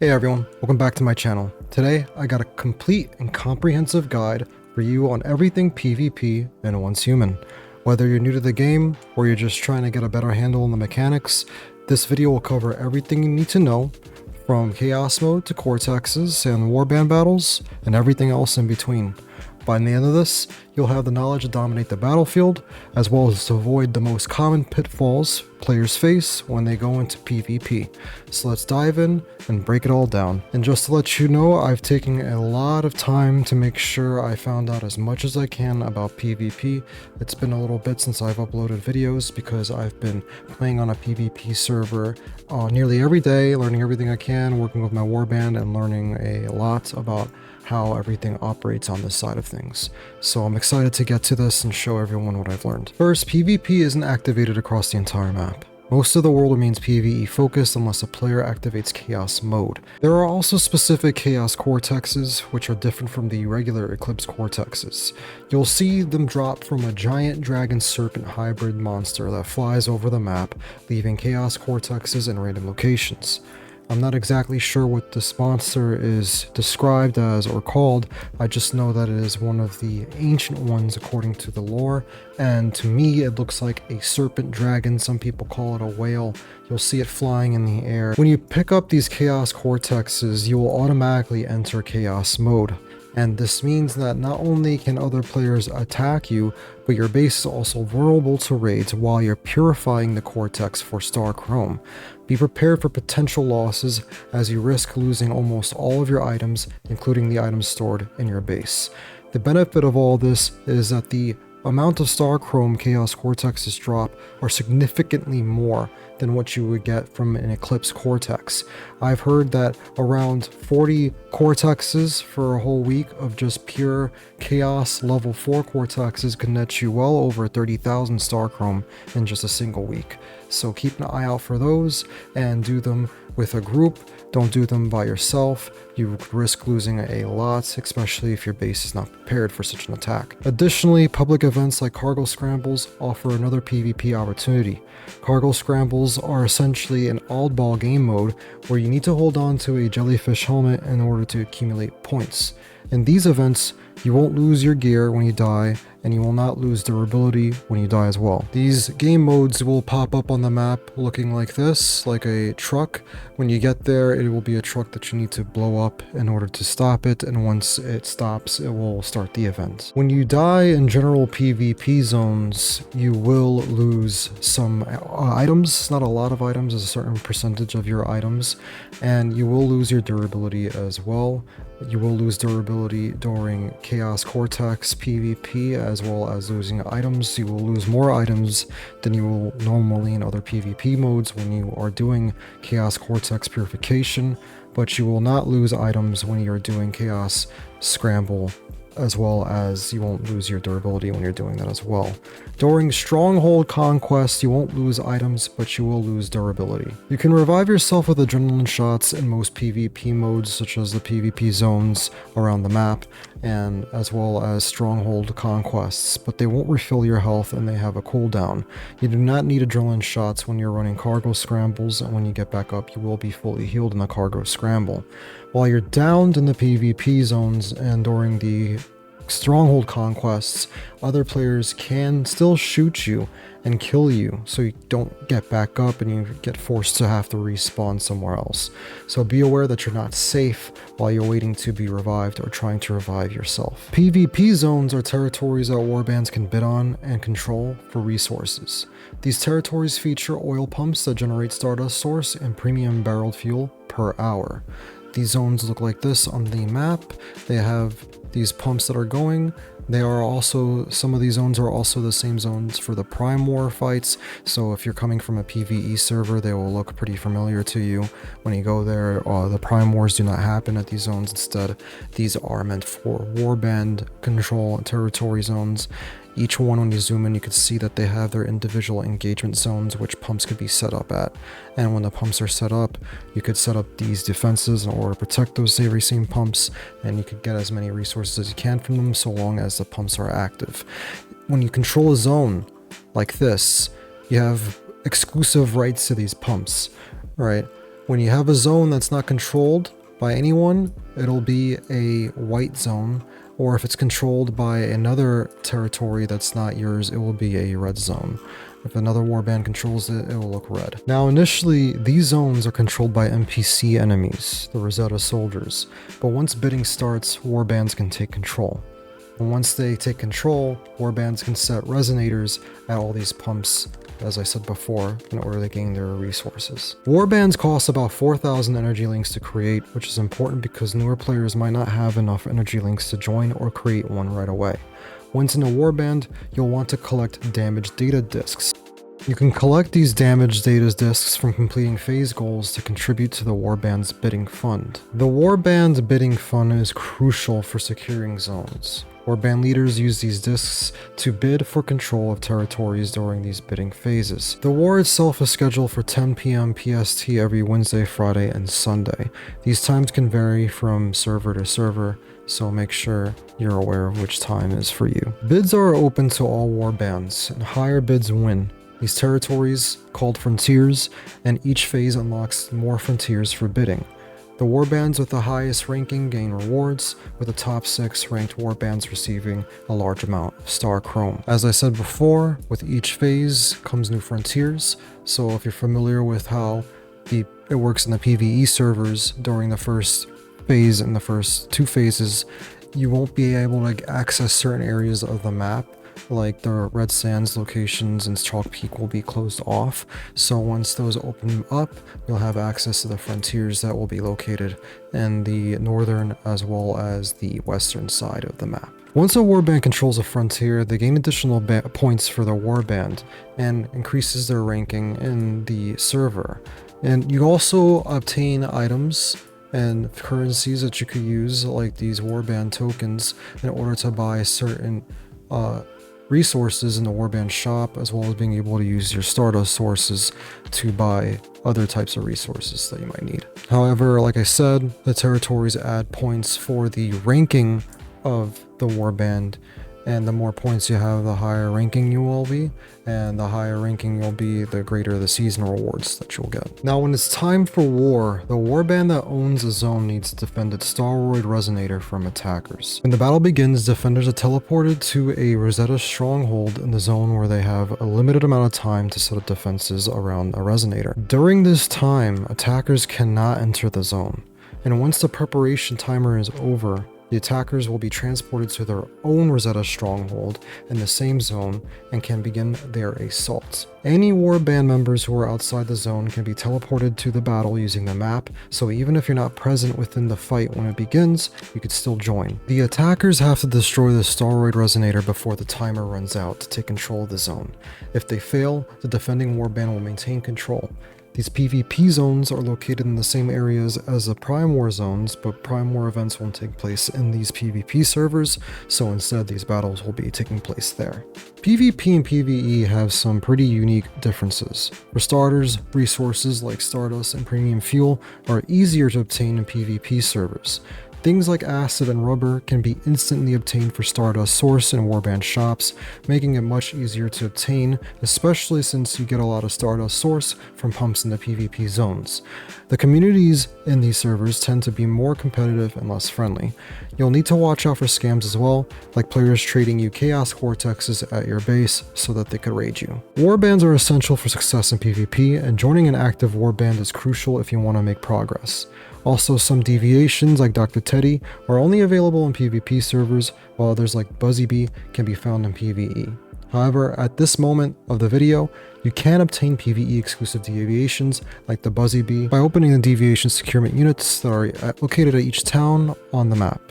Hey everyone, welcome back to my channel. Today, I got a complete and comprehensive guide for you on everything PvP and Once Human. Whether you're new to the game, or you're just trying to get a better handle on the mechanics, this video will cover everything you need to know, from Chaos Mode to Cortexes and Warband Battles, and everything else in between. By the end of this, you'll have the knowledge to dominate the battlefield, as well as to avoid the most common pitfalls players face when they go into PvP. So let's dive in and break it all down. And just to let you know, I've taken a lot of time to make sure I found out as much as I can about PvP. It's been a little bit since I've uploaded videos because I've been playing on a PvP server nearly every day, learning everything I can, working with my warband, and learning a lot about how everything operates on this side of things. So I'm excited to get to this and show everyone what I've learned. First, PvP isn't activated across the entire map. Most of the world remains PvE focused unless a player activates Chaos Mode. There are also specific Chaos Cortexes, which are different from the regular Eclipse Cortexes. You'll see them drop from a giant dragon serpent hybrid monster that flies over the map, leaving Chaos Cortexes in random locations. I'm not exactly sure what this monster is described as or called. I just know that it is one of the ancient ones according to the lore, and to me it looks like a serpent dragon. Some people call it a whale. You'll see it flying in the air. When you pick up these Chaos Cortexes, you will automatically enter Chaos Mode. And this means that not only can other players attack you, but your base is also vulnerable to raids while you're purifying the Cortex for Star Chrome. Be prepared for potential losses as you risk losing almost all of your items, including the items stored in your base. The benefit of all this is that the amount of Star Chrome Chaos Cortexes drop are significantly more than what you would get from an Eclipse Cortex. I've heard that around 40 Cortexes for a whole week of just pure Chaos level 4 Cortexes can net you well over 30,000 Star Chrome in just a single week. So keep an eye out for those and do them with a group. Don't do them by yourself. You risk losing a lot, especially if your base is not prepared for such an attack. Additionally, public events like cargo scrambles offer another PvP opportunity. Cargo scrambles are essentially an oddball game mode where you need to hold on to a jellyfish helmet in order to accumulate points. In these events, you won't lose your gear when you die, and you will not lose durability when you die as well. These game modes will pop up on the map looking like this, like a truck. When you get there, it will be a truck that you need to blow up in order to stop it, and once it stops, it will start the event. When you die in general PvP zones, you will lose some items, not a lot of items, a certain percentage of your items, and you will lose your durability as well. You will lose durability during Chaos Cortex PvP, as well as losing items. You will lose more items than you will normally in other PvP modes when you are doing Chaos Cortex Purification, but you will not lose items when you're doing Chaos Scramble, as well as you won't lose your durability when you're doing that as well. During Stronghold Conquests, you won't lose items, but you will lose durability. You can revive yourself with adrenaline shots in most PvP modes, such as the PvP zones around the map, and as well as Stronghold Conquests, but they won't refill your health and they have a cooldown. You do not need adrenaline shots when you're running cargo scrambles, and when you get back up, you will be fully healed in the cargo scramble. While you're downed in the PvP zones and during the Stronghold Conquests, other players can still shoot you and kill you, so you don't get back up and you get forced to have to respawn somewhere else. So be aware that you're not safe while you're waiting to be revived or trying to revive yourself. PvP zones are territories that warbands can bid on and control for resources. These territories feature oil pumps that generate Stardust Source and premium barreled fuel per hour. These zones look like this on the map. They have these pumps that are going. They are also, some of these zones are also the same zones for the Prime War fights, so if you're coming from a PvE server, they will look pretty familiar to you when you go there. The Prime Wars do not happen at these zones. Instead, these are meant for warband control and territory zones. Each one, when you zoom in, you can see that they have their individual engagement zones which pumps could be set up at. And when the pumps are set up, you could set up these defenses in order to protect those very same pumps, and you could get as many resources as you can from them so long as the pumps are active. When you control a zone like this, you have exclusive rights to these pumps, right? When you have a zone that's not controlled by anyone, it'll be a white zone, or if it's controlled by another territory that's not yours, it will be a red zone. If another warband controls it, it will look red. Now initially, these zones are controlled by NPC enemies, the Rosetta soldiers, but once bidding starts, warbands can take control. And once they take control, warbands can set resonators at all these pumps, as I said before, in order to gain their resources. Warbands cost about 4,000 energy links to create, which is important because newer players might not have enough energy links to join or create one right away. Once in a warband, you'll want to collect damage data discs. You can collect these damage data discs from completing phase goals to contribute to the warband's bidding fund. The warband bidding fund is crucial for securing zones. Warband leaders use these discs to bid for control of territories during these bidding phases. The war itself is scheduled for 10 PM PST every Wednesday, Friday, and Sunday. These times can vary from server to server, so make sure you're aware of which time is for you. Bids are open to all warbands, and higher bids win. These territories, called frontiers, and each phase unlocks more frontiers for bidding. The warbands with the highest ranking gain rewards, with the top 6 ranked warbands receiving a large amount of star chrome. As I said before, with each phase comes new frontiers, so if you're familiar with how it works in the PvE servers during the first phase and the first 2 phases, you won't be able to access certain areas of the map, like the Red Sands locations and Chalk Peak will be closed off. So once those open up, you'll have access to the frontiers that will be located in the northern as well as the western side of the map. Once a warband controls a frontier, they gain additional points for the warband and increases their ranking in the server. And you also obtain items and currencies that you could use, like these warband tokens, in order to buy certain resources in the warband shop, as well as being able to use your Stardust sources to buy other types of resources that you might need. However, like I said, the territories add points for the ranking of the warband, and the more points you have, the higher ranking you will be, and the higher ranking you'll be, the greater the seasonal rewards that you'll get. Now when it's time for war, the warband that owns a zone needs to defend its Staroid Resonator from attackers. When the battle begins, defenders are teleported to a Rosetta stronghold in the zone where they have a limited amount of time to set up defenses around a resonator. During this time, attackers cannot enter the zone, and once the preparation timer is over, the attackers will be transported to their own Rosetta stronghold in the same zone and can begin their assault. Any warband members who are outside the zone can be teleported to the battle using the map, so even if you're not present within the fight when it begins, you could still join. The attackers have to destroy the Staroid Resonator before the timer runs out to take control of the zone. If they fail, the defending warband will maintain control. These PvP zones are located in the same areas as the Prime War zones, but Prime War events won't take place in these PvP servers, so instead these battles will be taking place there. PvP and PvE have some pretty unique differences. For starters, resources like Stardust and Premium Fuel are easier to obtain in PvP servers. Things like acid and rubber can be instantly obtained for Stardust Source and Warband shops, making it much easier to obtain, especially since you get a lot of Stardust Source from pumps in the PvP zones. The communities in these servers tend to be more competitive and less friendly. You'll need to watch out for scams as well, like players trading you Chaos Vortexes at your base so that they could raid you. Warbands are essential for success in PvP, and joining an active warband is crucial if you want to make progress. Also, some deviations like Dr. Teddy are only available in PvP servers, while others like Buzzy Bee can be found in PvE. However, at this moment of the video, you can obtain PvE exclusive deviations like the Buzzy Bee by opening the deviation securement units that are located at each town on the map.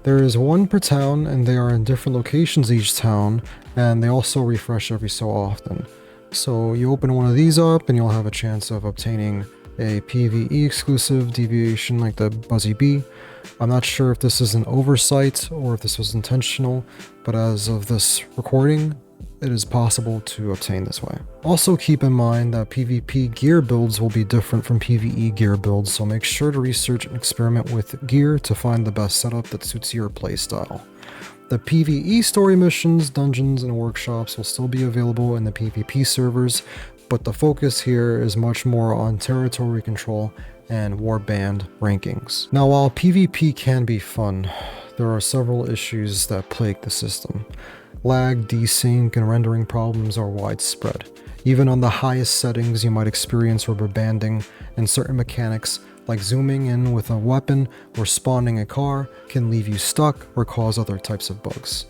There is one per town, and they are in different locations each town, and they also refresh every so often. So you open one of these up and you'll have a chance of obtaining a PvE exclusive deviation like the Buzzy Bee. I'm not sure if this is an oversight or if this was intentional, but as of this recording, it is possible to obtain this way. Also keep in mind that PvP gear builds will be different from PvE gear builds, so make sure to research and experiment with gear to find the best setup that suits your playstyle. The PvE story missions, dungeons, and workshops will still be available in the PvP servers, but the focus here is much more on territory control and warband rankings. Now, while PvP can be fun, there are several issues that plague the system. Lag, desync, and rendering problems are widespread. Even on the highest settings, you might experience rubber banding, and certain mechanics like zooming in with a weapon or spawning a car can leave you stuck or cause other types of bugs.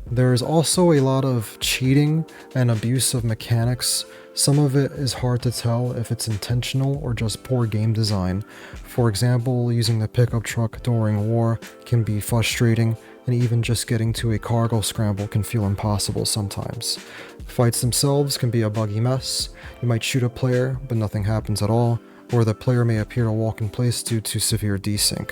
There is also a lot of cheating and abuse of mechanics. Some of it is hard to tell if it's intentional or just poor game design. For example, using the pickup truck during war can be frustrating, and even just getting to a cargo scramble can feel impossible sometimes. Fights themselves can be a buggy mess. You might shoot a player, but nothing happens at all, or the player may appear to walk in place due to severe desync.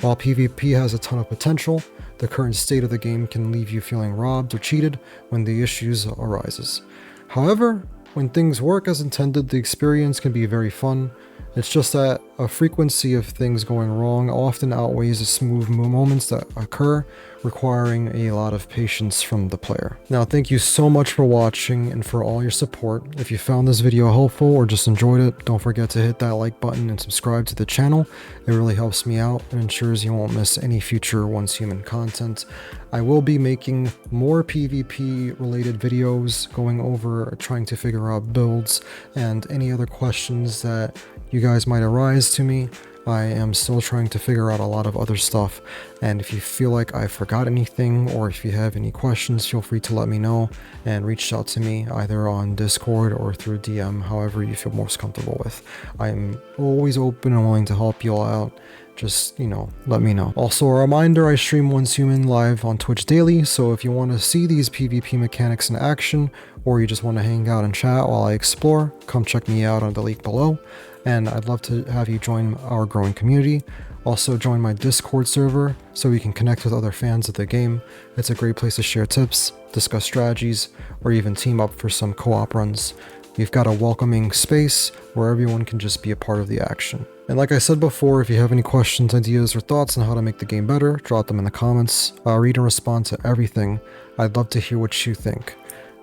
While PvP has a ton of potential, the current state of the game can leave you feeling robbed or cheated when the issues arises. However, when things work as intended, the experience can be very fun. It's just that a frequency of things going wrong often outweighs the smooth moments that occur, requiring a lot of patience from the player. Now, thank you so much for watching and for all your support. If you found this video helpful or just enjoyed it, don't forget to hit that like button and subscribe to the channel. It really helps me out and ensures you won't miss any future Once Human content. I will be making more PvP related videos going over trying to figure out builds and any other questions that you guys might arise to me. I am still trying to figure out a lot of other stuff, and if you feel like I forgot anything or if you have any questions, feel free to let me know and reach out to me either on Discord or through DM, however you feel most comfortable with. I'm always open and willing to help you all out. Just, let me know. Also, a reminder, I stream Once Human live on Twitch daily, so if you want to see these PvP mechanics in action, or you just want to hang out and chat while I explore, come check me out on the link below. And I'd love to have you join our growing community. Also join my Discord server so we can connect with other fans of the game. It's a great place to share tips, discuss strategies, or even team up for some co-op runs. We've got a welcoming space where everyone can just be a part of the action. And like I said before, if you have any questions, ideas, or thoughts on how to make the game better, drop them in the comments. I'll read and respond to everything. I'd love to hear what you think.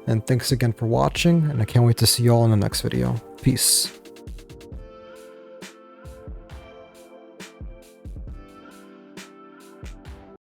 And thanks again for watching, and I can't wait to see you all in the next video. Peace.